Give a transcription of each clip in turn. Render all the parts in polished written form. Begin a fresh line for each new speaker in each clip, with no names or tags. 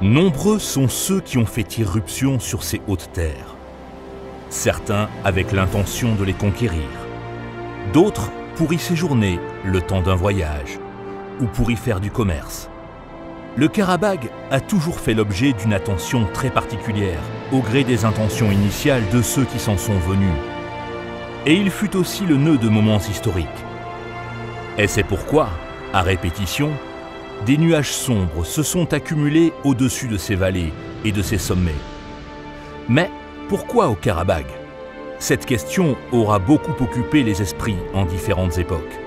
Nombreux sont ceux qui ont fait irruption sur ces hautes terres. Certains avec l'intention de les conquérir, d'autres pour y séjourner le temps d'un voyage ou pour y faire du commerce. Le Karabagh a toujours fait l'objet d'une attention très particulière, au gré des intentions initiales de ceux qui s'en sont venus. Et il fut aussi le nœud de moments historiques. Et c'est pourquoi, à répétition, des nuages sombres se sont accumulés au-dessus de ces vallées et de ces sommets. Mais pourquoi au Karabagh? Cette question aura beaucoup occupé les esprits en différentes époques.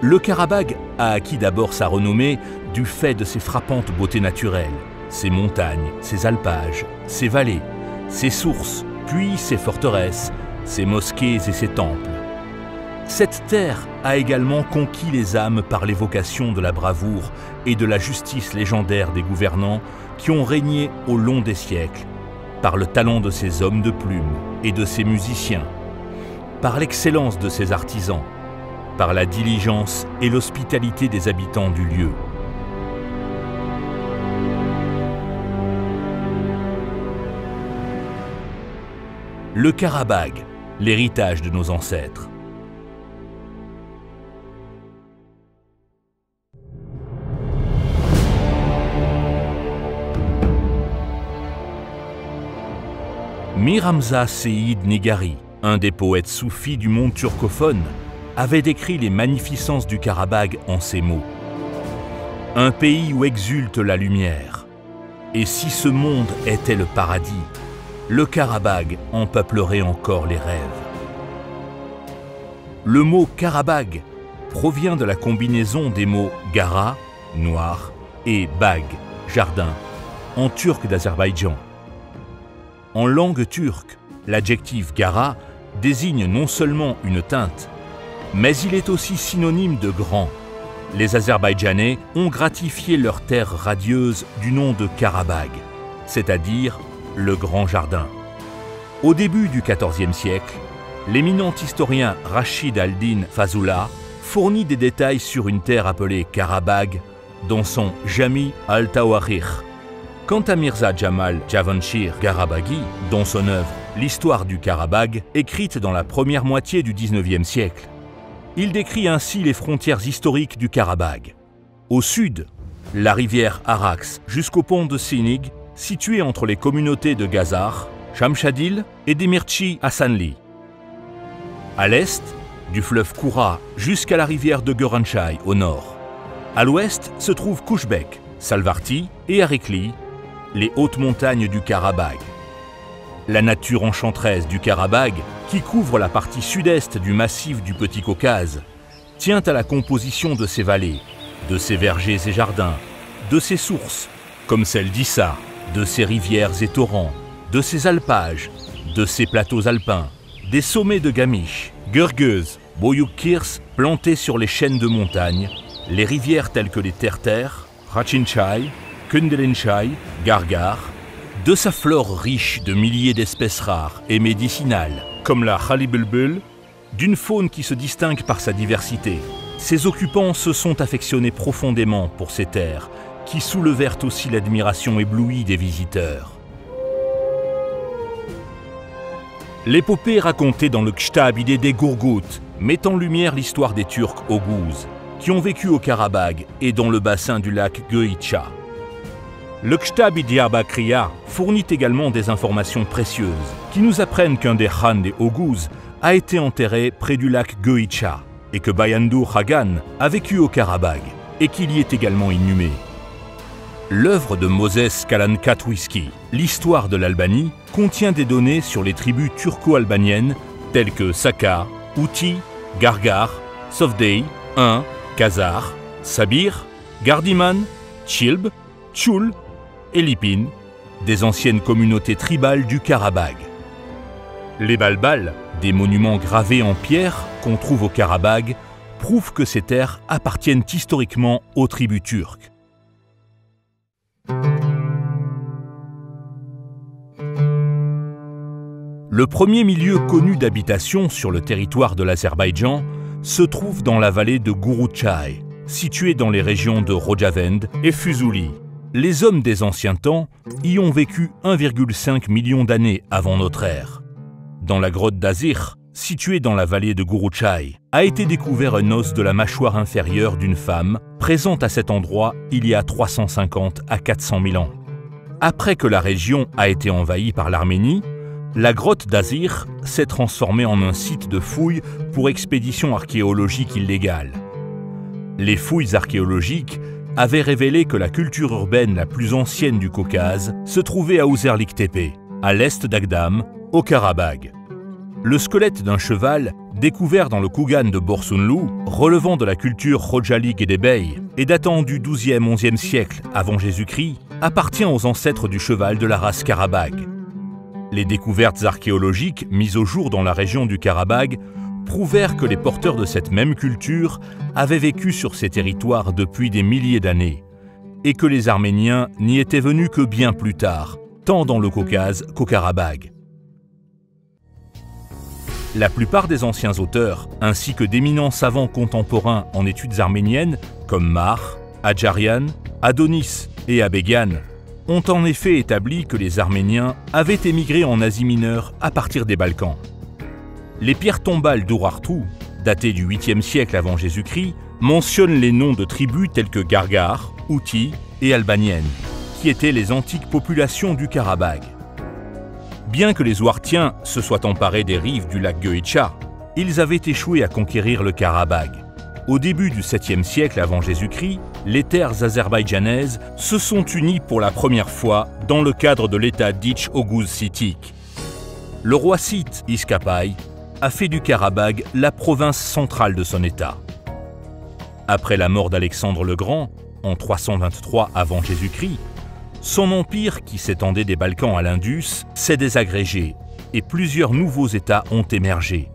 Le Karabagh a acquis d'abord sa renommée du fait de ses frappantes beautés naturelles, ses montagnes, ses alpages, ses vallées, ses sources, puis ses forteresses, ses mosquées et ses temples. Cette terre a également conquis les âmes par l'évocation de la bravoure et de la justice légendaire des gouvernants qui ont régné au long des siècles, par le talent de ses hommes de plume et de ses musiciens, par l'excellence de ses artisans, par la diligence et l'hospitalité des habitants du lieu. Le Karabagh, l'héritage de nos ancêtres. Mir Hamza Seyyid Nigari, un des poètes soufis du monde turcophone, avait décrit les magnificences du Karabagh en ces mots. Un pays où exulte la lumière. Et si ce monde était le paradis, le Karabagh en peuplerait encore les rêves. Le mot Karabagh provient de la combinaison des mots gara, noir, et bag, jardin, en turc d'Azerbaïdjan. En langue turque, l'adjectif gara désigne non seulement une teinte, mais il est aussi synonyme de grand. Les Azerbaïdjanais ont gratifié leur terre radieuse du nom de Karabagh, c'est-à-dire le grand jardin. Au début du XIVe siècle, l'éminent historien Rachid al-Din Fazullah fournit des détails sur une terre appelée Karabagh dans son Jami al-Tawarikh. Quant à Mirza Jamal Javanshir Garabaghi, dans son œuvre L'histoire du Karabagh, écrite dans la première moitié du XIXe siècle, il décrit ainsi les frontières historiques du Karabagh. Au sud, la rivière Arax jusqu'au pont de Sinig, situé entre les communautés de Gazar, Shamshadil et Demirchi Hasanli. À l'est, du fleuve Koura jusqu'à la rivière de Görançay au nord. À l'ouest se trouvent Kouchbek, Salvarti et Arikli, les hautes montagnes du Karabagh. La nature enchanteresse du Karabagh, qui couvre la partie sud-est du massif du Petit Caucase, tient à la composition de ses vallées, de ses vergers et jardins, de ses sources, comme celle d'Issa, de ses rivières et torrents, de ses alpages, de ses plateaux alpins, des sommets de Gamish, Gürgöz, Boyukkirs plantés sur les chaînes de montagnes, les rivières telles que les Terter, Rachinçay, Kundelençay, Gargar, de sa flore riche de milliers d'espèces rares et médicinales, comme la Khalibulbul, d'une faune qui se distingue par sa diversité. Ses occupants se sont affectionnés profondément pour ces terres, qui soulevèrent aussi l'admiration éblouie des visiteurs. L'épopée racontée dans le Kshtabide des Gourgout met en lumière l'histoire des Turcs Oghuz, qui ont vécu au Karabagh et dans le bassin du lac Göitcha. Le Kshtabide Diyarbakriya fournit également des informations précieuses qui nous apprennent qu'un des Khans des Oghuz a été enterré près du lac Göitcha et que Bayandur Khagan a vécu au Karabagh et qu'il y est également inhumé. L'œuvre de Moses Kalankatwiski, l'histoire de l'Albanie, contient des données sur les tribus turco-albaniennes telles que Saka, Outi, Gargar, Sovdey, Hun, Khazar, Sabir, Gardiman, Chilb, Tchoul et Lipin, des anciennes communautés tribales du Karabagh. Les balbals, des monuments gravés en pierre qu'on trouve au Karabagh, prouvent que ces terres appartiennent historiquement aux tribus turques. Le premier milieu connu d'habitation sur le territoire de l'Azerbaïdjan se trouve dans la vallée de Gourouçay, située dans les régions de Rojavend et Fuzuli. Les hommes des anciens temps y ont vécu 1,5 million d'années avant notre ère. Dans la grotte d'Azir, située dans la vallée de Guruchai, a été découvert un os de la mâchoire inférieure d'une femme présente à cet endroit il y a 350 à 400 000 ans. Après que la région a été envahie par l'Arménie, la grotte d'Azir s'est transformée en un site de fouilles pour expéditions archéologiques illégales. Les fouilles archéologiques avaient révélé que la culture urbaine la plus ancienne du Caucase se trouvait à Uzerlik Tepe, à l'est d'Agdam, au Karabagh. Le squelette d'un cheval, découvert dans le Kougan de Borsunlu, relevant de la culture Khojaly Gedebey et datant du XIIe-XIe siècle avant Jésus-Christ, appartient aux ancêtres du cheval de la race Karabagh. Les découvertes archéologiques mises au jour dans la région du Karabagh prouvèrent que les porteurs de cette même culture avaient vécu sur ces territoires depuis des milliers d'années et que les Arméniens n'y étaient venus que bien plus tard, tant dans le Caucase qu'au Karabagh. La plupart des anciens auteurs, ainsi que d'éminents savants contemporains en études arméniennes, comme Mar, Adjarian, Adonis et Abeghan, ont en effet établi que les Arméniens avaient émigré en Asie mineure à partir des Balkans. Les pierres tombales d'Urartu, datées du 8e siècle avant Jésus-Christ, mentionnent les noms de tribus telles que Gargar, Houthi et Albanienne, qui étaient les antiques populations du Karabagh. Bien que les Ouartiens se soient emparés des rives du lac Goïtcha, ils avaient échoué à conquérir le Karabagh. Au début du 7e siècle avant Jésus-Christ, les terres azerbaïdjanaises se sont unies pour la première fois dans le cadre de l'État d'Ich-Oghuz scythique. Le roi scythe Iskapay a fait du Karabagh la province centrale de son État. Après la mort d'Alexandre le Grand, en 323 avant Jésus-Christ, son empire, qui s'étendait des Balkans à l'Indus, s'est désagrégé et plusieurs nouveaux États ont émergé.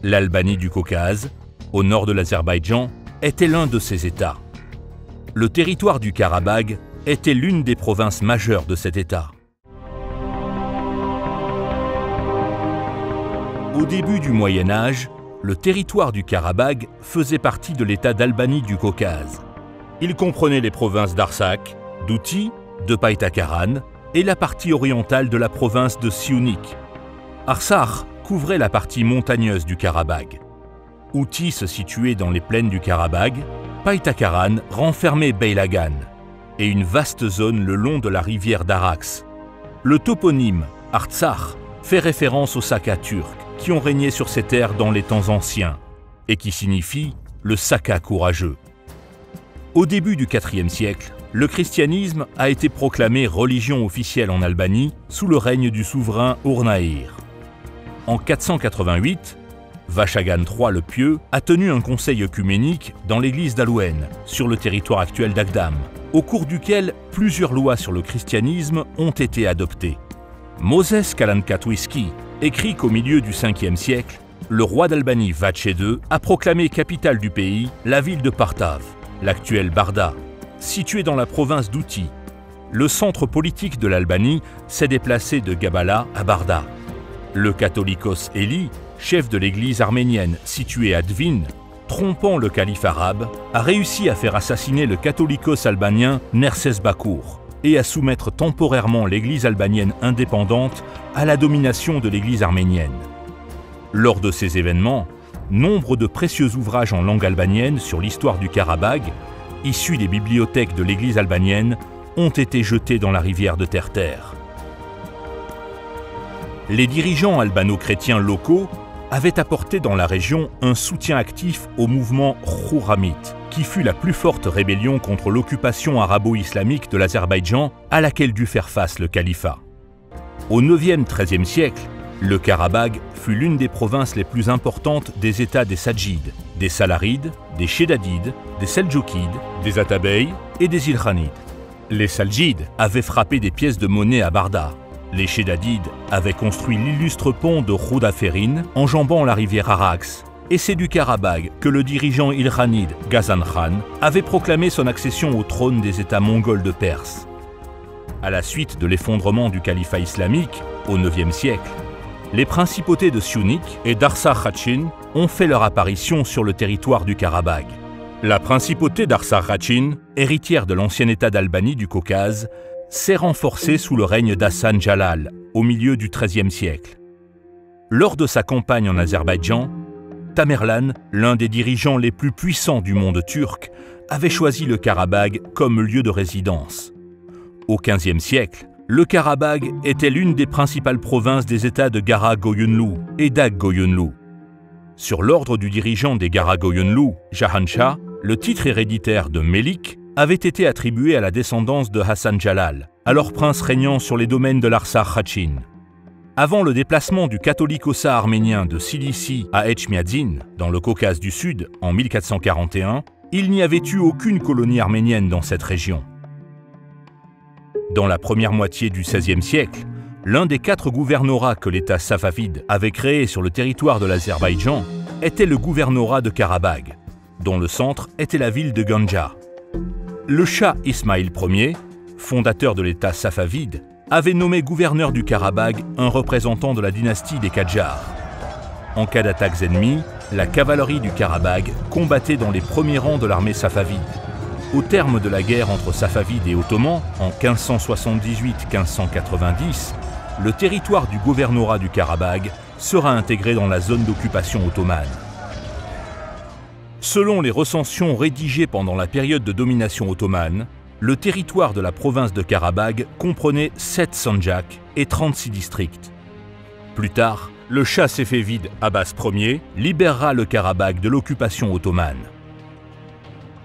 L'Albanie du Caucase, au nord de l'Azerbaïdjan, était l'un de ces États. Le territoire du Karabagh était l'une des provinces majeures de cet État. Au début du Moyen Âge, le territoire du Karabagh faisait partie de l'État d'Albanie du Caucase. Il comprenait les provinces d'Artsakh, d'Outi, de Païtakaran et la partie orientale de la province de Siounik. Artsakh couvrait la partie montagneuse du Karabagh. Houthi se situait dans les plaines du Karabagh, Païtakaran renfermait Beylagan et une vaste zone le long de la rivière d'Arax. Le toponyme Artsakh fait référence aux Sakas turcs qui ont régné sur ces terres dans les temps anciens et qui signifie le Saka courageux. Au début du IVe siècle, le christianisme a été proclamé religion officielle en Albanie sous le règne du souverain Urnahir. En 488, Vachagan III le Pieux a tenu un conseil œcuménique dans l'église d'Alouen, sur le territoire actuel d'Agdam, au cours duquel plusieurs lois sur le christianisme ont été adoptées. Moses Kalankatwiski écrit qu'au milieu du 5e siècle, le roi d'Albanie Vache II a proclamé capitale du pays la ville de Partav, l'actuelle Barda, située dans la province d'Houthi. Le centre politique de l'Albanie s'est déplacé de Gabala à Barda. Le catholicos Élie, chef de l'église arménienne située à Dvin, trompant le calife arabe, a réussi à faire assassiner le catholicos albanien Nerses Bakour et à soumettre temporairement l'église albanienne indépendante à la domination de l'église arménienne. Lors de ces événements, nombre de précieux ouvrages en langue albanienne sur l'histoire du Karabagh, issus des bibliothèques de l'église albanienne, ont été jetés dans la rivière de Terre. Les dirigeants albano-chrétiens locaux avaient apporté dans la région un soutien actif au mouvement Khouramit, qui fut la plus forte rébellion contre l'occupation arabo-islamique de l'Azerbaïdjan à laquelle dut faire face le califat. Au 9e-13e siècle, le Karabagh fut l'une des provinces les plus importantes des États des Sadjides, des Salarides, des Shedadides, des Seldjoukides, des Atabey et des Ilkhanides. Les Saljides avaient frappé des pièces de monnaie à Barda. Les Shedadides avaient construit l'illustre pont de Khoudaferin enjambant la rivière Arax. Et c'est du Karabagh que le dirigeant Ilkhanide Ghazan Khan avait proclamé son accession au trône des États mongols de Perse. À la suite de l'effondrement du califat islamique au 9e siècle, les principautés de Siounik et d'Artsakh Khatchin ont fait leur apparition sur le territoire du Karabagh. La principauté d'Arsakh-Rachin, héritière de l'ancien État d'Albanie du Caucase, s'est renforcée sous le règne d'Hassan Jalal, au milieu du XIIIe siècle. Lors de sa campagne en Azerbaïdjan, Tamerlan, l'un des dirigeants les plus puissants du monde turc, avait choisi le Karabagh comme lieu de résidence. Au XVe siècle, le Karabagh était l'une des principales provinces des États de Gara-Goyunlu et Dag-Goyunlu. Sur l'ordre du dirigeant des Gara-Goyunlu, Jahan-Shah, le titre héréditaire de Melik avait été attribué à la descendance de Hassan Jalal, alors prince régnant sur les domaines de l'Arsakh-Rachin. Avant le déplacement du catholique ossa arménien de Cilicie à Etchmiadzin, dans le Caucase du Sud, en 1441, il n'y avait eu aucune colonie arménienne dans cette région. Dans la première moitié du XVIe siècle, l'un des 4 gouvernorats que l'État safavide avait créé sur le territoire de l'Azerbaïdjan était le gouvernorat de Karabagh, dont le centre était la ville de Ganja. Le Shah Ismaïl Ier, fondateur de l'État safavide, avait nommé gouverneur du Karabagh un représentant de la dynastie des Kadjars. En cas d'attaques ennemies, la cavalerie du Karabagh combattait dans les premiers rangs de l'armée safavide. Au terme de la guerre entre Safavides et Ottomans, en 1578-1590, le territoire du gouvernorat du Karabagh sera intégré dans la zone d'occupation ottomane. Selon les recensions rédigées pendant la période de domination ottomane, le territoire de la province de Karabagh comprenait 7 sanjaks et 36 districts. Plus tard, le Shah séfévide Abbas Ier libérera le Karabagh de l'occupation ottomane.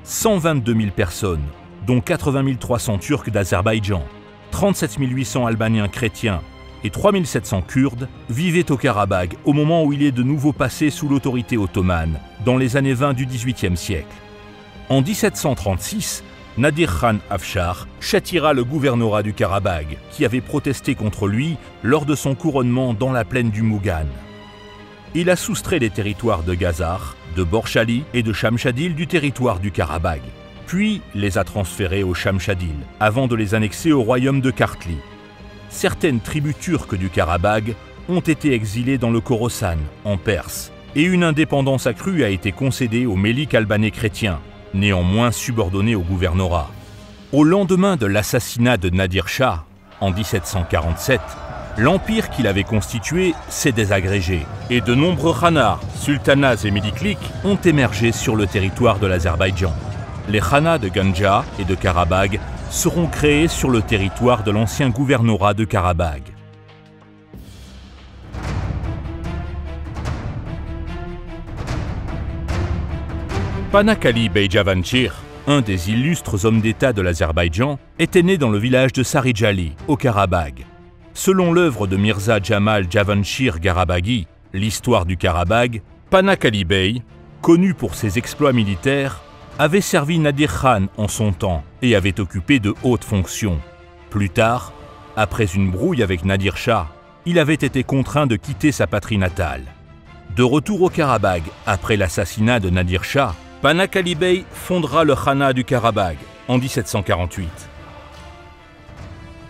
122 000 personnes, dont 80 300 Turcs d'Azerbaïdjan, 37 800 Albaniens chrétiens et 3 700 Kurdes, vivaient au Karabagh au moment où il est de nouveau passé sous l'autorité ottomane, dans les années 20 du XVIIIe siècle. En 1736, Nadir Khan Afshar châtira le gouvernorat du Karabagh, qui avait protesté contre lui lors de son couronnement dans la plaine du Mougan. Il a soustrait les territoires de Gazar, de Borchali et de Shamshadil du territoire du Karabagh, puis les a transférés au Shamshadil, avant de les annexer au royaume de Kartli. Certaines tribus turques du Karabagh ont été exilées dans le Khorasan, en Perse, et une indépendance accrue a été concédée aux Méliks albanais chrétiens, néanmoins subordonnés au gouvernorat. Au lendemain de l'assassinat de Nadir Shah, en 1747, l'empire qu'il avait constitué s'est désagrégé, et de nombreux khanats, sultanats et mélikliks ont émergé sur le territoire de l'Azerbaïdjan. Les khanats de Ganja et de Karabagh seront créés sur le territoire de l'ancien gouvernorat de Karabagh. Panakkali Bey Javanchir, un des illustres hommes d'État de l'Azerbaïdjan, était né dans le village de Sarijali, au Karabagh. Selon l'œuvre de Mirza Jamal Javanchir Garabaghi, l'histoire du Karabagh, Panakkali Bey, connu pour ses exploits militaires, avait servi Nadir Khan en son temps et avait occupé de hautes fonctions. Plus tard, après une brouille avec Nadir Shah, il avait été contraint de quitter sa patrie natale. De retour au Karabagh après l'assassinat de Nadir Shah, Panakkali Bey fondera le Khanat du Karabagh en 1748.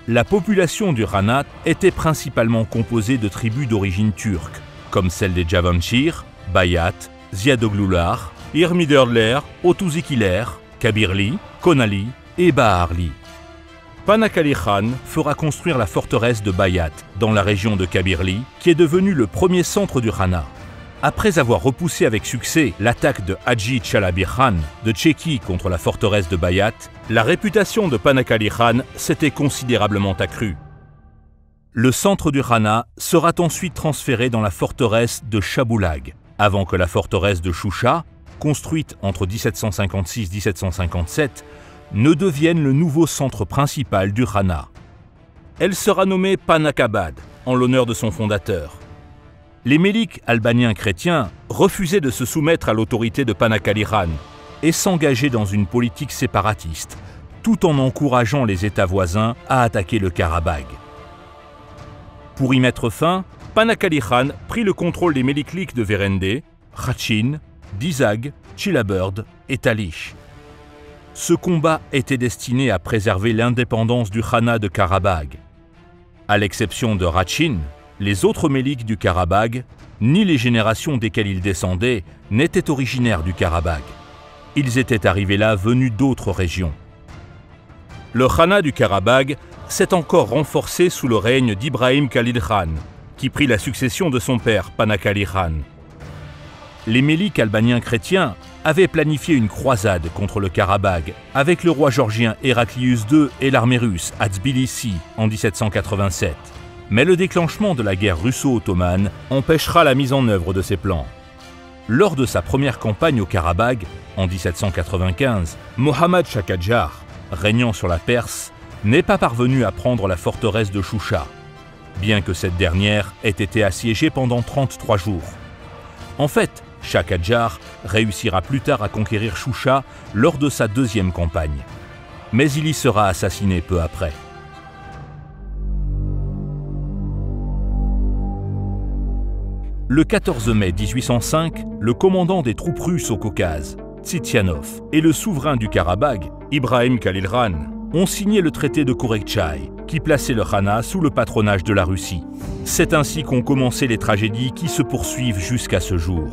La population du Khanat était principalement composée de tribus d'origine turque, comme celles des Javanchir, Bayat, Ziadoglular, Irmidörler, Otuzikiler, Kabirli, Konali et Baharli. Panakkali Khan fera construire la forteresse de Bayat dans la région de Kabirli, qui est devenue le premier centre du Khanat. Après avoir repoussé avec succès l'attaque de Hadji Chalabi Khan de Tchéquie contre la forteresse de Bayat, la réputation de Panakkali Khan s'était considérablement accrue. Le centre du Khanat sera ensuite transféré dans la forteresse de Chaboulag, avant que la forteresse de Choucha, construite entre 1756-1757, ne devienne le nouveau centre principal du Khanat. Elle sera nommée Panakkabad, en l'honneur de son fondateur. Les Méliks albaniens chrétiens refusaient de se soumettre à l'autorité de Panakkali Khan et s'engageaient dans une politique séparatiste, tout en encourageant les États voisins à attaquer le Karabagh. Pour y mettre fin, Panakkali Khan prit le contrôle des Mélikliks de Verende, Rachin, Dizag, Chilaberd et Talish. Ce combat était destiné à préserver l'indépendance du Khanat de Karabagh. À l'exception de Rachin, les autres Méliks du Karabagh, ni les générations desquelles ils descendaient, n'étaient originaires du Karabagh. Ils étaient arrivés là venus d'autres régions. Le Khanat du Karabagh s'est encore renforcé sous le règne d'Ibrahim Khalil Khan, qui prit la succession de son père, Panak-Ali Khan. Les méliques albaniens chrétiens avaient planifié une croisade contre le Karabagh avec le roi georgien Héraclius II et l'armée russe à Tbilissi en 1787. Mais le déclenchement de la guerre russo-ottomane empêchera la mise en œuvre de ces plans. Lors de sa première campagne au Karabagh, en 1795, Mohammad Shah Kadjar, régnant sur la Perse, n'est pas parvenu à prendre la forteresse de Choucha, bien que cette dernière ait été assiégée pendant 33 jours. En fait, Shah Kadjar réussira plus tard à conquérir Choucha lors de sa deuxième campagne. Mais il y sera assassiné peu après. Le 14 mai 1805, le commandant des troupes russes au Caucase, Tsitsianov, et le souverain du Karabagh, Ibrahim Khalil Khan, ont signé le traité de Korekchai, qui plaçait le Khanat sous le patronage de la Russie. C'est ainsi qu'ont commencé les tragédies qui se poursuivent jusqu'à ce jour.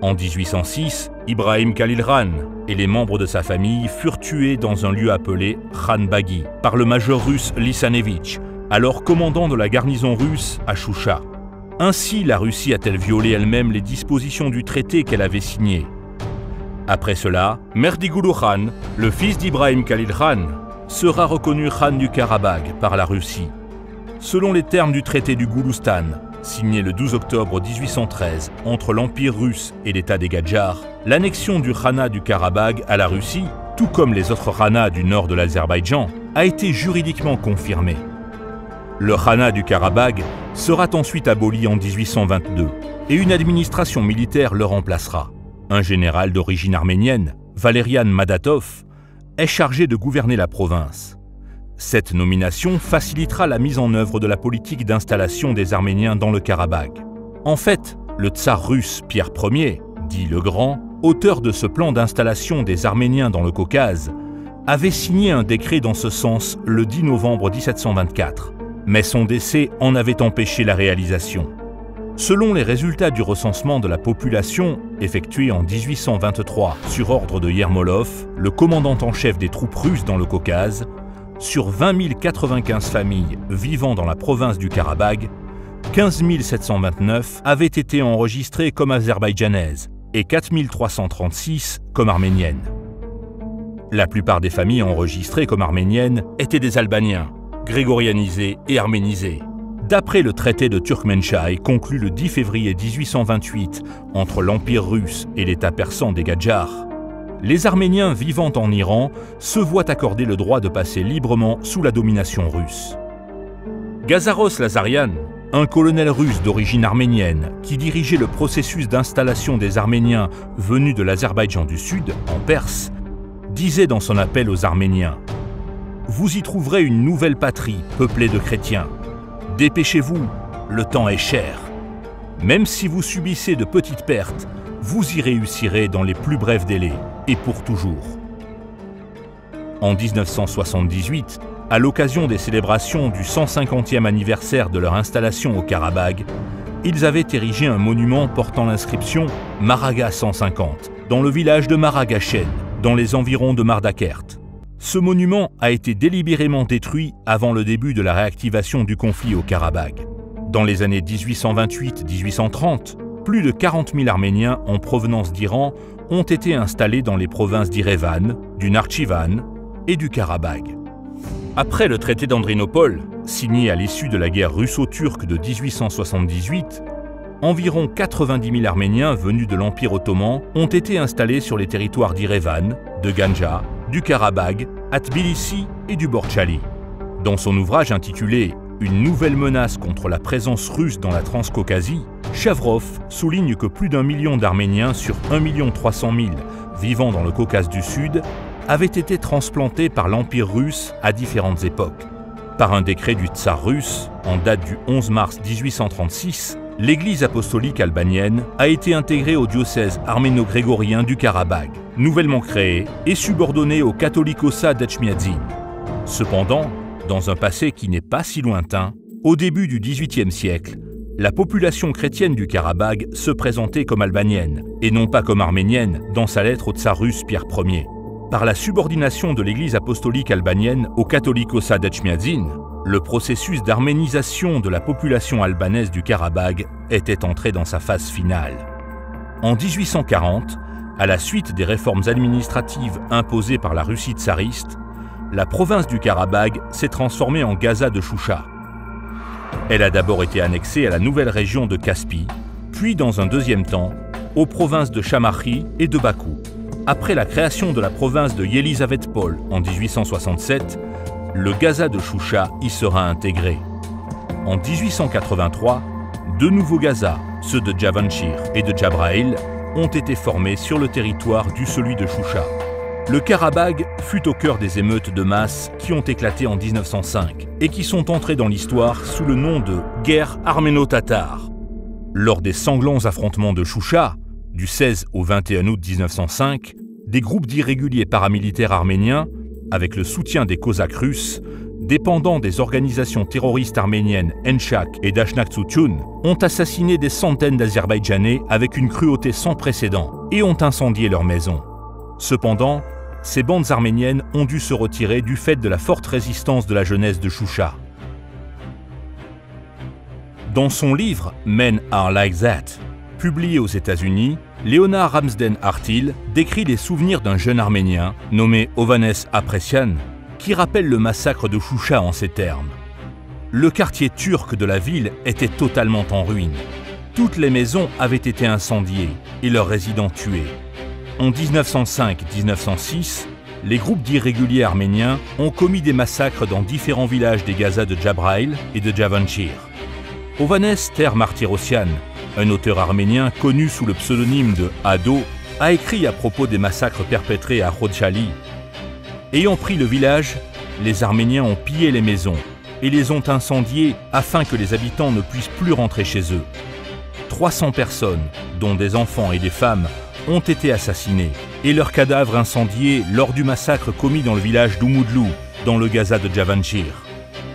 En 1806, Ibrahim Khalil Khan et les membres de sa famille furent tués dans un lieu appelé Khan Bagi par le major russe Lysanevitch, alors commandant de la garnison russe à Choucha. Ainsi, la Russie a-t-elle violé elle-même les dispositions du traité qu'elle avait signé. Après cela, Merdigulu Khan, le fils d'Ibrahim Khalil Khan, sera reconnu Khan du Karabagh par la Russie. Selon les termes du traité du Gouloustan, signé le 12 octobre 1813 entre l'Empire russe et l'État des Gadjars, l'annexion du Khanat du Karabagh à la Russie, tout comme les autres Khanats du nord de l'Azerbaïdjan, a été juridiquement confirmée. Le Khanat du Karabagh sera ensuite aboli en 1822 et une administration militaire le remplacera. Un général d'origine arménienne, Valerian Madatov, est chargé de gouverner la province. Cette nomination facilitera la mise en œuvre de la politique d'installation des Arméniens dans le Karabagh. En fait, le tsar russe Pierre Ier, dit le Grand, auteur de ce plan d'installation des Arméniens dans le Caucase, avait signé un décret dans ce sens le 10 novembre 1724, mais son décès en avait empêché la réalisation. Selon les résultats du recensement de la population effectué en 1823 sur ordre de Yermolov, le commandant en chef des troupes russes dans le Caucase, sur 20 095 familles vivant dans la province du Karabagh, 15 729 avaient été enregistrées comme azerbaïdjanaises et 4 336 comme arméniennes. La plupart des familles enregistrées comme arméniennes étaient des Albaniens, grégorianisés et arménisés. D'après le traité de Turkmenchai conclu le 10 février 1828 entre l'Empire russe et l'État persan des Gadjars, les Arméniens vivant en Iran se voient accorder le droit de passer librement sous la domination russe. Gazaros Lazarian, un colonel russe d'origine arménienne qui dirigeait le processus d'installation des Arméniens venus de l'Azerbaïdjan du Sud, en Perse, disait dans son appel aux Arméniens « Vous y trouverez une nouvelle patrie peuplée de chrétiens. Dépêchez-vous, le temps est cher. Même si vous subissez de petites pertes, vous y réussirez dans les plus brefs délais et pour toujours. » En 1978, à l'occasion des célébrations du 150e anniversaire de leur installation au Karabagh, ils avaient érigé un monument portant l'inscription « Maraga 150 » dans le village de Maragachen, dans les environs de Mardakert. Ce monument a été délibérément détruit avant le début de la réactivation du conflit au Karabagh. Dans les années 1828-1830, plus de 40 000 Arméniens en provenance d'Iran ont été installés dans les provinces d'Irevan, du Nakhchivan et du Karabagh. Après le traité d'Andrinopol, signé à l'issue de la guerre russo-turque de 1878, environ 90 000 Arméniens venus de l'Empire ottoman ont été installés sur les territoires d'Irevan, de Ganja, du Karabagh, à Tbilissi et du Borchali. Dans son ouvrage intitulé « Une nouvelle menace contre la présence russe dans la Transcaucasie », Chavrov souligne que plus d'1 million d'Arméniens sur 1 300 000 vivant dans le Caucase du Sud avaient été transplantés par l'Empire russe à différentes époques. Par un décret du tsar russe, en date du 11 mars 1836, l'Église apostolique albanienne a été intégrée au diocèse arméno-grégorien du Karabagh, nouvellement créé et subordonné au Catholicosat d'Etchmiadzin. Cependant, dans un passé qui n'est pas si lointain, au début du XVIIIe siècle, la population chrétienne du Karabagh se présentait comme albanienne, et non pas comme arménienne, dans sa lettre au tsar russe Pierre Ier. Par la subordination de l'Église apostolique albanienne au Catholicos d'Echmiadzin, le processus d'arménisation de la population albanaise du Karabagh était entré dans sa phase finale. En 1840, à la suite des réformes administratives imposées par la Russie tsariste, la province du Karabagh s'est transformée en Gaza de Choucha. Elle a d'abord été annexée à la nouvelle région de Caspie, puis dans un deuxième temps, aux provinces de Chamakhi et de Bakou. Après la création de la province de Yelizavetpol en 1867, le Gaza de Choucha y sera intégré. En 1883, deux nouveaux Gazas, ceux de Javanchir et de Jabraïl, ont été formés sur le territoire du celui de Choucha. Le Karabagh fut au cœur des émeutes de masse qui ont éclaté en 1905 et qui sont entrées dans l'histoire sous le nom de guerre arméno-tatare. Lors des sanglants affrontements de Choucha, du 16 au 21 août 1905, des groupes d'irréguliers paramilitaires arméniens, avec le soutien des Cosaques russes, dépendant des organisations terroristes arméniennes Enchak et Dashnak-Tsoutchoun, ont assassiné des centaines d'Azerbaïdjanais avec une cruauté sans précédent et ont incendié leurs maisons. Cependant, ces bandes arméniennes ont dû se retirer du fait de la forte résistance de la jeunesse de Choucha. Dans son livre « Men Are Like That », publié aux États-Unis, Leonard Ramsden Artil décrit les souvenirs d'un jeune Arménien nommé Ovanes Apresian qui rappelle le massacre de Choucha en ces termes. Le quartier turc de la ville était totalement en ruine. Toutes les maisons avaient été incendiées et leurs résidents tués. En 1905-1906, les groupes d'irréguliers arméniens ont commis des massacres dans différents villages des Gazas de Jabraïl et de Javanchir. Ovanes Ter Martirosyan, un auteur arménien connu sous le pseudonyme de Ado, a écrit à propos des massacres perpétrés à Khojaly. Ayant pris le village, les Arméniens ont pillé les maisons et les ont incendiées afin que les habitants ne puissent plus rentrer chez eux. 300 personnes, dont des enfants et des femmes, ont été assassinés et leurs cadavres incendiés lors du massacre commis dans le village d'Oumoudlou, dans le Gaza de Javanchir.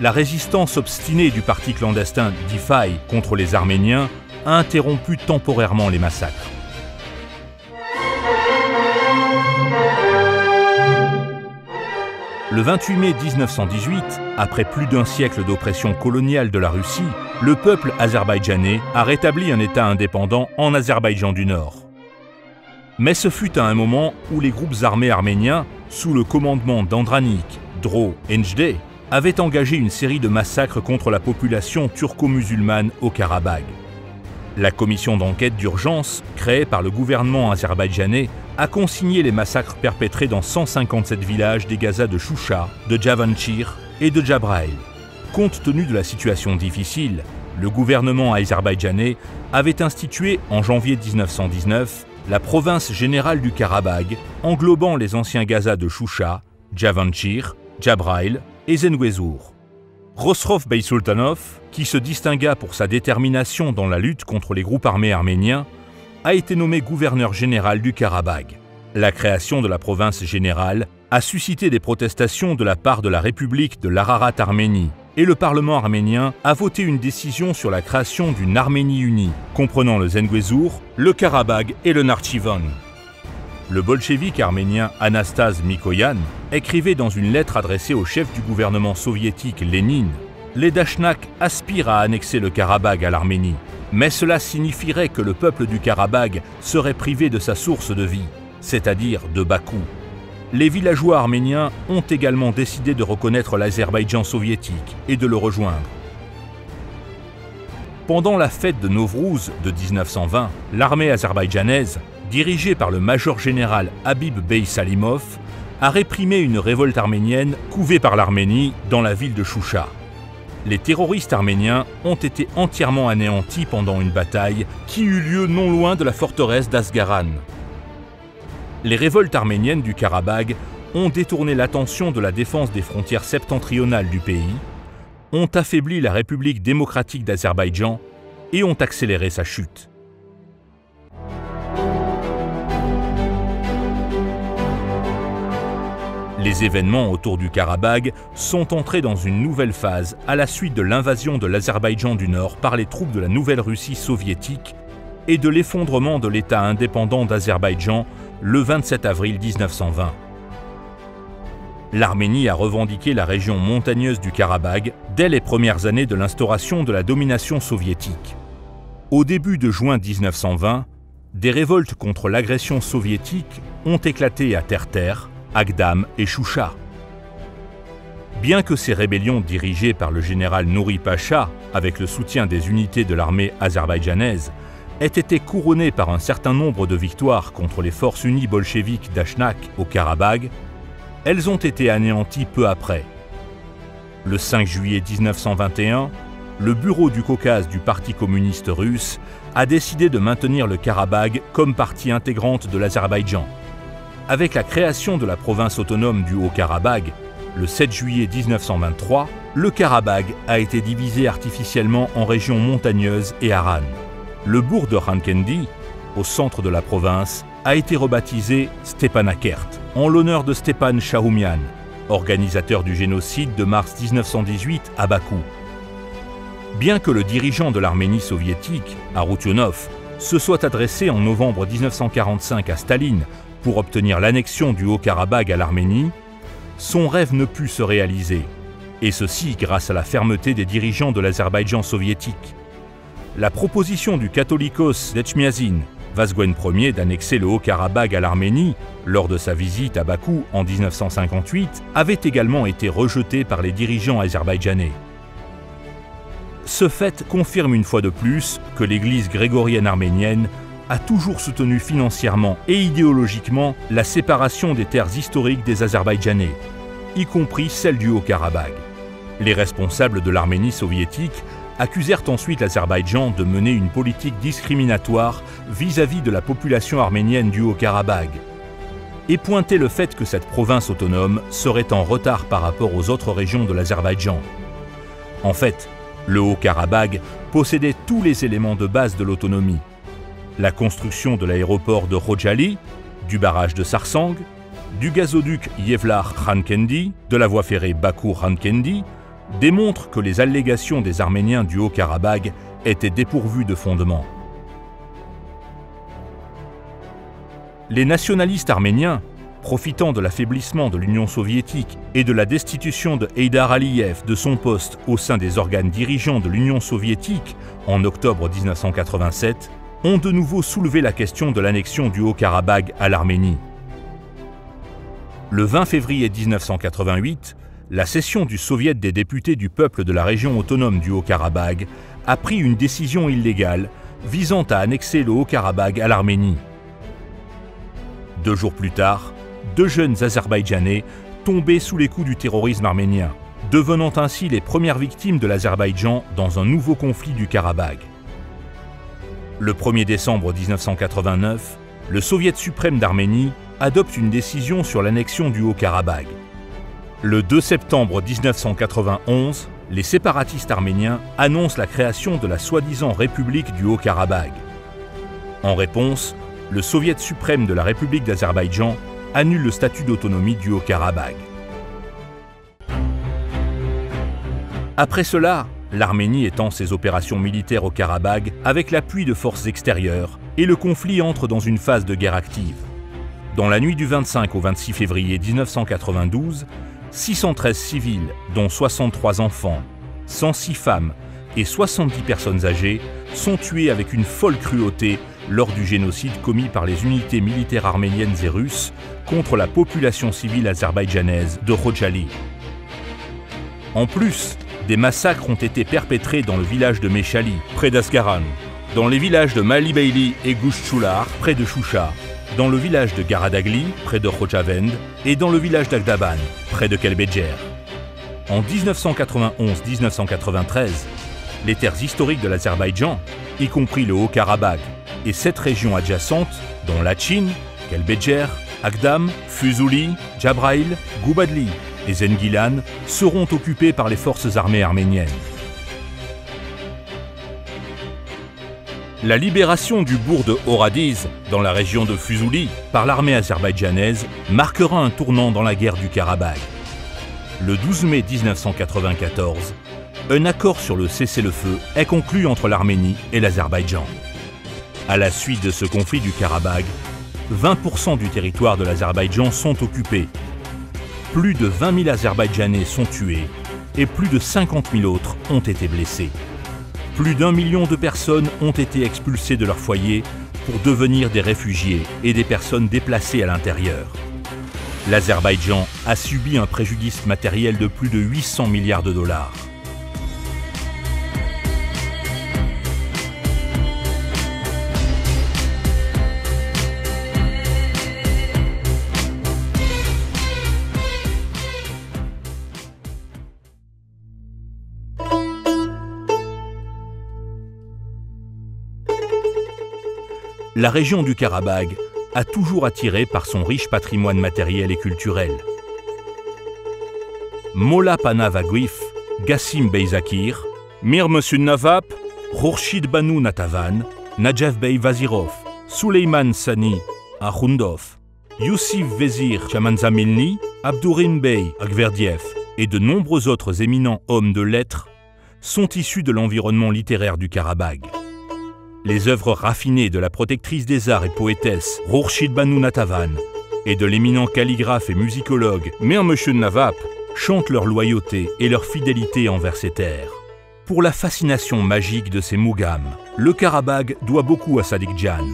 La résistance obstinée du parti clandestin Difai contre les Arméniens a interrompu temporairement les massacres. Le 28 mai 1918, après plus d'un siècle d'oppression coloniale de la Russie, le peuple azerbaïdjanais a rétabli un État indépendant en Azerbaïdjan du Nord. Mais ce fut à un moment où les groupes armés arméniens, sous le commandement d'Andranik, Dro et Njde, avaient engagé une série de massacres contre la population turco-musulmane au Karabagh. La commission d'enquête d'urgence, créée par le gouvernement azerbaïdjanais, a consigné les massacres perpétrés dans 157 villages des Gazas de Choucha, de Javanchir et de Jabraïl. Compte tenu de la situation difficile, le gouvernement azerbaïdjanais avait institué en janvier 1919 la province générale du Karabagh, englobant les anciens Gazas de Choucha, Javanchir, Jabraïl et Zengezur. Khosrow Beysultanov, qui se distingua pour sa détermination dans la lutte contre les groupes armés arméniens, a été nommé gouverneur général du Karabagh. La création de la province générale a suscité des protestations de la part de la République de l'Ararat-Arménie, et le Parlement arménien a voté une décision sur la création d'une Arménie unie, comprenant le Zengezur, le Karabagh et le Nakhchivan. Le bolchevique arménien Anastase Mikoyan écrivait dans une lettre adressée au chef du gouvernement soviétique Lénine « Les Dachnaks aspirent à annexer le Karabagh à l'Arménie, mais cela signifierait que le peuple du Karabagh serait privé de sa source de vie, c'est-à-dire de Bakou. Les villageois arméniens ont également décidé de reconnaître l'Azerbaïdjan soviétique et de le rejoindre. » Pendant la fête de Nowrouz de 1920, l'armée azerbaïdjanaise, dirigée par le major général Habib Bey Salimov, a réprimé une révolte arménienne couvée par l'Arménie dans la ville de Choucha. Les terroristes arméniens ont été entièrement anéantis pendant une bataille qui eut lieu non loin de la forteresse d'Asgaran. Les révoltes arméniennes du Karabagh ont détourné l'attention de la défense des frontières septentrionales du pays, ont affaibli la République démocratique d'Azerbaïdjan et ont accéléré sa chute. Les événements autour du Karabagh sont entrés dans une nouvelle phase à la suite de l'invasion de l'Azerbaïdjan du Nord par les troupes de la Nouvelle-Russie soviétique et de l'effondrement de l'État indépendant d'Azerbaïdjan le 27 avril 1920. L'Arménie a revendiqué la région montagneuse du Karabagh dès les premières années de l'instauration de la domination soviétique. Au début de juin 1920, des révoltes contre l'agression soviétique ont éclaté à Terter, Agdam et Choucha. Bien que ces rébellions dirigées par le général Nouri Pacha, avec le soutien des unités de l'armée azerbaïdjanaise, aient été couronnées par un certain nombre de victoires contre les forces unies bolcheviques d'Ashnak au Karabagh, elles ont été anéanties peu après. Le 5 juillet 1921, le bureau du Caucase du Parti communiste russe a décidé de maintenir le Karabagh comme partie intégrante de l'Azerbaïdjan. Avec la création de la province autonome du Haut-Karabagh, le 7 juillet 1923, le Karabagh a été divisé artificiellement en régions montagneuses et Aran. Le bourg de Khankendi, au centre de la province, a été rebaptisé Stepanakert, en l'honneur de Stepan Shahumyan, organisateur du génocide de mars 1918 à Bakou. Bien que le dirigeant de l'Arménie soviétique, Arutyunov, se soit adressé en novembre 1945 à Staline pour obtenir l'annexion du Haut-Karabagh à l'Arménie, son rêve ne put se réaliser, et ceci grâce à la fermeté des dirigeants de l'Azerbaïdjan soviétique. La proposition du catholicos d'Echmiadzin, Vazgen Ier, d'annexer le Haut-Karabagh à l'Arménie lors de sa visite à Bakou en 1958 avait également été rejetée par les dirigeants azerbaïdjanais. Ce fait confirme une fois de plus que l'Église grégorienne arménienne a toujours soutenu financièrement et idéologiquement la séparation des terres historiques des Azerbaïdjanais, y compris celle du Haut-Karabagh. Les responsables de l'Arménie soviétique accusèrent ensuite l'Azerbaïdjan de mener une politique discriminatoire vis-à-vis de la population arménienne du Haut-Karabagh et pointaient le fait que cette province autonome serait en retard par rapport aux autres régions de l'Azerbaïdjan. En fait, le Haut-Karabagh possédait tous les éléments de base de l'autonomie. La construction de l'aéroport de Khojaly, du barrage de Sarsang, du gazoduc Yevlar-Khankendi, de la voie ferrée Bakou-Khankendi, démontrent que les allégations des Arméniens du Haut-Karabagh étaient dépourvues de fondement. Les nationalistes arméniens, profitant de l'affaiblissement de l'Union soviétique et de la destitution de Heydar Aliyev de son poste au sein des organes dirigeants de l'Union soviétique en octobre 1987, ont de nouveau soulevé la question de l'annexion du Haut-Karabagh à l'Arménie. Le 20 février 1988, la session du Soviet des députés du peuple de la région autonome du Haut-Karabagh a pris une décision illégale visant à annexer le Haut-Karabagh à l'Arménie. 2 jours plus tard, 2 jeunes Azerbaïdjanais tombaient sous les coups du terrorisme arménien, devenant ainsi les premières victimes de l'Azerbaïdjan dans un nouveau conflit du Karabagh. Le 1er décembre 1989, le Soviet suprême d'Arménie adopte une décision sur l'annexion du Haut-Karabagh. Le 2 septembre 1991, les séparatistes arméniens annoncent la création de la soi-disant République du Haut-Karabagh. En réponse, le Soviet suprême de la République d'Azerbaïdjan annule le statut d'autonomie du Haut-Karabagh. Après cela, l'Arménie étend ses opérations militaires au Karabagh avec l'appui de forces extérieures et le conflit entre dans une phase de guerre active. Dans la nuit du 25 au 26 février 1992, 613 civils, dont 63 enfants, 106 femmes et 70 personnes âgées, sont tués avec une folle cruauté lors du génocide commis par les unités militaires arméniennes et russes contre la population civile azerbaïdjanaise de Khojaly. En plus, des massacres ont été perpétrés dans le village de Meshali, près d'Asgaran, dans les villages de Malibeyli et Gushchular, près de Choucha, dans le village de Garadagli, près de Khojavend, et dans le village d'Agdaban, près de Kelbedjer. En 1991-1993, les terres historiques de l'Azerbaïdjan, y compris le Haut-Karabagh, et 7 régions adjacentes, dont Lachin, Kelbedjer, Agdam, Fuzuli, Jabraïl, Goubadli et Zengilan, seront occupées par les forces armées arméniennes. La libération du bourg de Horadiz, dans la région de Fuzuli, par l'armée azerbaïdjanaise, marquera un tournant dans la guerre du Karabagh. Le 12 mai 1994, un accord sur le cessez-le-feu est conclu entre l'Arménie et l'Azerbaïdjan. À la suite de ce conflit du Karabagh, 20% du territoire de l'Azerbaïdjan sont occupés. Plus de 20 000 Azerbaïdjanais sont tués et plus de 50 000 autres ont été blessés. Plus d'1 million de personnes ont été expulsées de leur foyer pour devenir des réfugiés et des personnes déplacées à l'intérieur. L'Azerbaïdjan a subi un préjudice matériel de plus de 800 milliards de dollars. La région du Karabagh a toujours attiré par son riche patrimoine matériel et culturel. Molla Pana Vaguif, Gassim Bey Zakir, Mir Monsieur Navap, Khurshid Banu Natavan, Najaf Bey Vazirov, Suleyman Sani Akhundov, Youssif Vezir Chamanzamilni, Abdourin Bey Akverdiev et de nombreux autres éminents hommes de lettres sont issus de l'environnement littéraire du Karabagh. Les œuvres raffinées de la protectrice des arts et poétesse Khurshid Banu Natavan et de l'éminent calligraphe et musicologue Mir Monsieur Navap chantent leur loyauté et leur fidélité envers ces terres. Pour la fascination magique de ces Mougams, le Karabagh doit beaucoup à Sadiq Jan,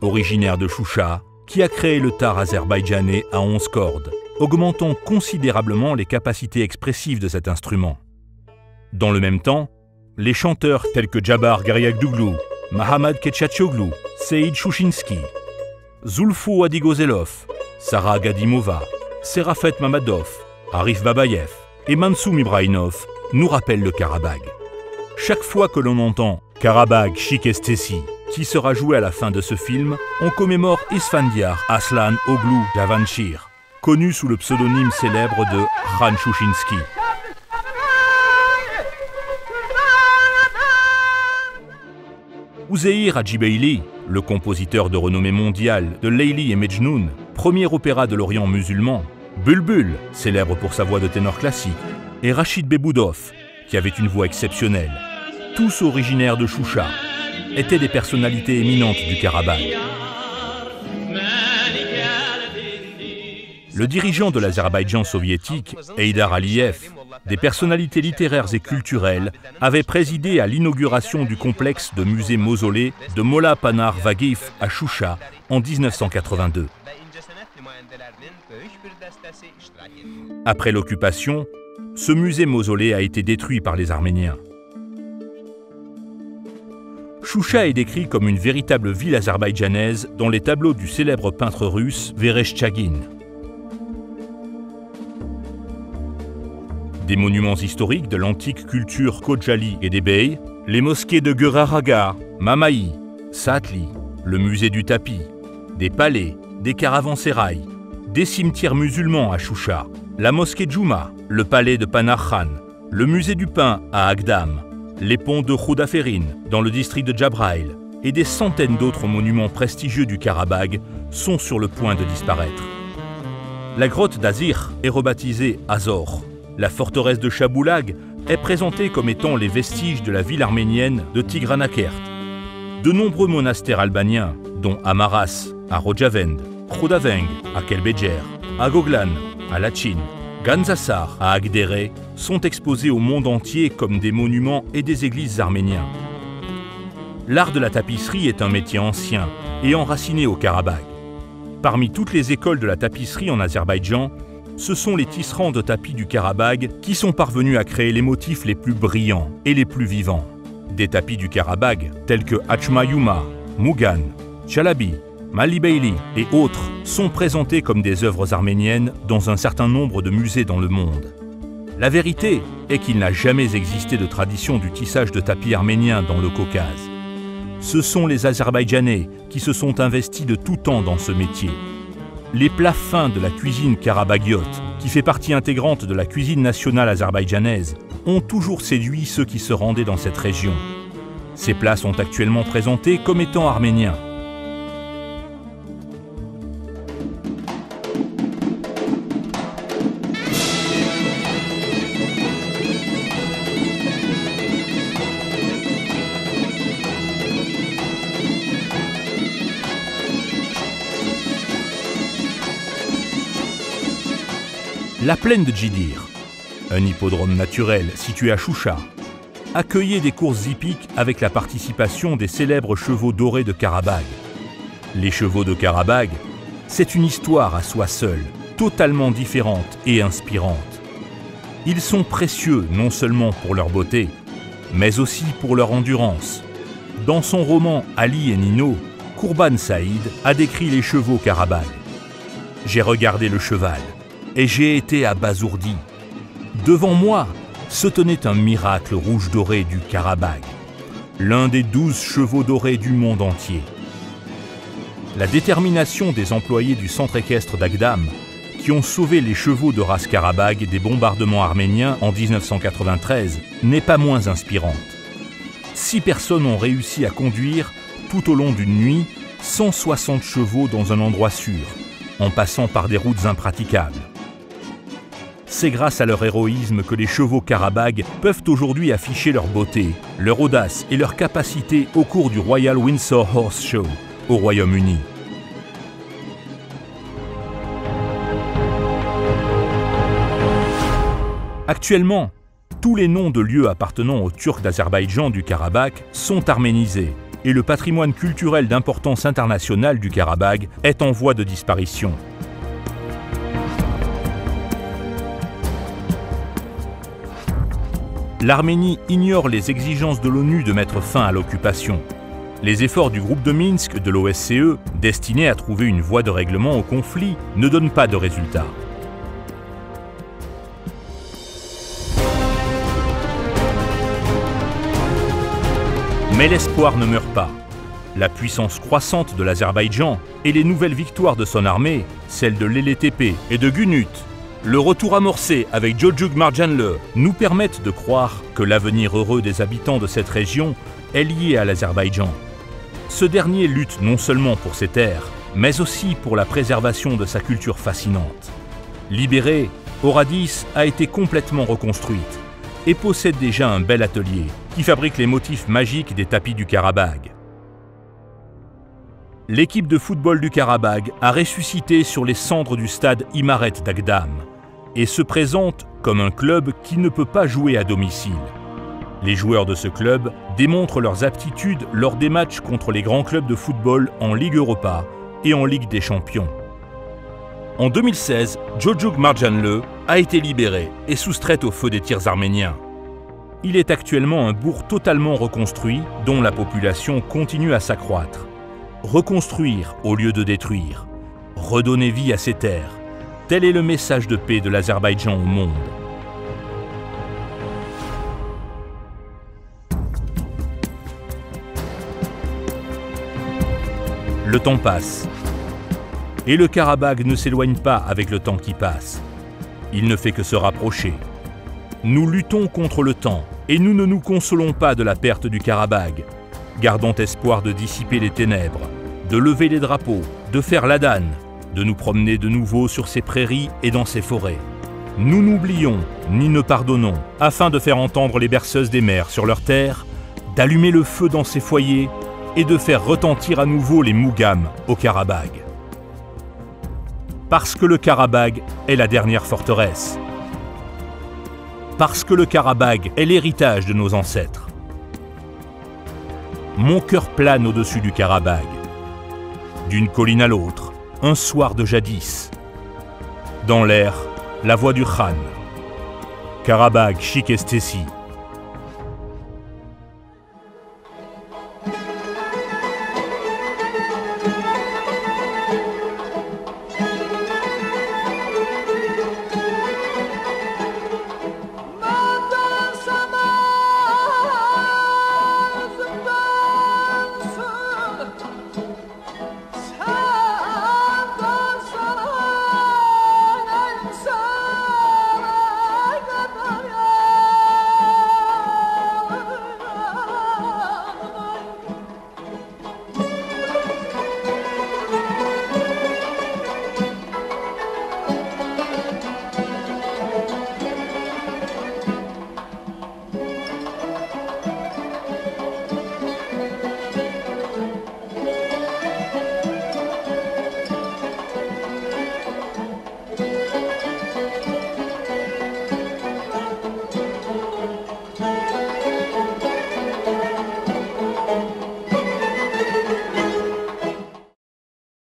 originaire de Choucha, qui a créé le tar azerbaïdjanais à 11 cordes, augmentant considérablement les capacités expressives de cet instrument. Dans le même temps, les chanteurs tels que Djabar Garyagdouglu, Mahamad Ketchatchoglu, Seïd Chouchinsky, Zulfou Adigozelov, Sarah Gadimova, Serafet Mamadov, Arif Babayev et Mansoum Ibrahimov nous rappellent le Karabagh. Chaque fois que l'on entend Karabagh Shikestesi, qui sera joué à la fin de ce film, on commémore Isfandiar Aslan Oglu Javanshir, connu sous le pseudonyme célèbre de Khan Chouchinsky. Ouzeyir Hadjibeyli, le compositeur de renommée mondiale de Leyli et Mejnoun, premier opéra de l'Orient musulman, Bulbul, célèbre pour sa voix de ténor classique, et Rachid Beboudov, qui avait une voix exceptionnelle, tous originaires de Choucha, étaient des personnalités éminentes du Karabagh. Le dirigeant de l'Azerbaïdjan soviétique, Heydar Aliyev, des personnalités littéraires et culturelles, avait présidé à l'inauguration du complexe de musée-mausolée de Molla Panar Vaguif à Choucha en 1982. Après l'occupation, ce musée-mausolée a été détruit par les Arméniens. Choucha est décrit comme une véritable ville azerbaïdjanaise dans les tableaux du célèbre peintre russe Vereshchagin. Des monuments historiques de l'antique culture Khojaly et des Beys, les mosquées de Guraraga, Mamaï, Saatli, le musée du tapis, des palais, des caravansérails, des cimetières musulmans à Choucha, la mosquée Djouma, le palais de Panarkhan, le musée du pain à Agdam, les ponts de Khoudaferin dans le district de Jabraïl et des centaines d'autres monuments prestigieux du Karabagh sont sur le point de disparaître. La grotte d'Azir est rebaptisée Azor. La forteresse de Chaboulag est présentée comme étant les vestiges de la ville arménienne de Tigranakert. De nombreux monastères albaniens, dont Amaras, à Rojavend, Khodaveng, à Kelbejer, à Goglan, à Lachin, Ganzasar, à Agdere, sont exposés au monde entier comme des monuments et des églises arméniens. L'art de la tapisserie est un métier ancien et enraciné au Karabagh. Parmi toutes les écoles de la tapisserie en Azerbaïdjan, ce sont les tisserands de tapis du Karabagh qui sont parvenus à créer les motifs les plus brillants et les plus vivants. Des tapis du Karabagh, tels que Achmayuma, Mugan, Chalabi, Malibeyli et autres, sont présentés comme des œuvres arméniennes dans un certain nombre de musées dans le monde. La vérité est qu'il n'a jamais existé de tradition du tissage de tapis arménien dans le Caucase. Ce sont les Azerbaïdjanais qui se sont investis de tout temps dans ce métier. Les plats fins de la cuisine karabagiote, qui fait partie intégrante de la cuisine nationale azerbaïdjanaise, ont toujours séduit ceux qui se rendaient dans cette région. Ces plats sont actuellement présentés comme étant arméniens. La plaine de Djidir, un hippodrome naturel situé à Choucha, accueillait des courses hippiques avec la participation des célèbres chevaux dorés de Karabagh. Les chevaux de Karabagh, c'est une histoire à soi seule, totalement différente et inspirante. Ils sont précieux non seulement pour leur beauté, mais aussi pour leur endurance. Dans son roman Ali et Nino, Kourban Saïd a décrit les chevaux Karabagh. « J'ai regardé le cheval et j'ai été abasourdi. Devant moi se tenait un miracle rouge doré du Karabagh, l'un des 12 chevaux dorés du monde entier. » La détermination des employés du centre équestre d'Agdam, qui ont sauvé les chevaux de race Karabagh des bombardements arméniens en 1993, n'est pas moins inspirante. 6 personnes ont réussi à conduire, tout au long d'une nuit, 160 chevaux dans un endroit sûr, en passant par des routes impraticables. C'est grâce à leur héroïsme que les chevaux Karabagh peuvent aujourd'hui afficher leur beauté, leur audace et leur capacité au cours du Royal Windsor Horse Show au Royaume-Uni. Actuellement, tous les noms de lieux appartenant aux Turcs d'Azerbaïdjan du Karabagh sont arménisés et le patrimoine culturel d'importance internationale du Karabagh est en voie de disparition. L'Arménie ignore les exigences de l'ONU de mettre fin à l'occupation. Les efforts du groupe de Minsk de l'OSCE, destinés à trouver une voie de règlement au conflit, ne donnent pas de résultats. Mais l'espoir ne meurt pas. La puissance croissante de l'Azerbaïdjan et les nouvelles victoires de son armée, celles de l'LTP et de Gunut, le retour amorcé avec Jojug Marjanlı, nous permettent de croire que l'avenir heureux des habitants de cette région est lié à l'Azerbaïdjan. Ce dernier lutte non seulement pour ses terres, mais aussi pour la préservation de sa culture fascinante. Libérée, Oradis a été complètement reconstruite et possède déjà un bel atelier qui fabrique les motifs magiques des tapis du Karabagh. L'équipe de football du Karabagh a ressuscité sur les cendres du stade Imaret d'Agdam et se présente comme un club qui ne peut pas jouer à domicile. Les joueurs de ce club démontrent leurs aptitudes lors des matchs contre les grands clubs de football en Ligue Europa et en Ligue des Champions. En 2016, Jojug Marjanlı a été libéré et soustrait au feu des tirs arméniens. Il est actuellement un bourg totalement reconstruit dont la population continue à s'accroître. Reconstruire au lieu de détruire, redonner vie à ces terres, tel est le message de paix de l'Azerbaïdjan au monde. Le temps passe. Et le Karabagh ne s'éloigne pas avec le temps qui passe. Il ne fait que se rapprocher. Nous luttons contre le temps et nous ne nous consolons pas de la perte du Karabagh, gardant espoir de dissiper les ténèbres, de lever les drapeaux, de faire l'Adan, de nous promener de nouveau sur ces prairies et dans ces forêts. Nous n'oublions ni ne pardonnons, afin de faire entendre les berceuses des mers sur leurs terres, d'allumer le feu dans ces foyers et de faire retentir à nouveau les Mougams au Karabagh. Parce que le Karabagh est la dernière forteresse. Parce que le Karabagh est l'héritage de nos ancêtres. Mon cœur plane au-dessus du Karabagh. D'une colline à l'autre, un soir de jadis. Dans l'air, la voix du Khan. Karabagh Chikestesi.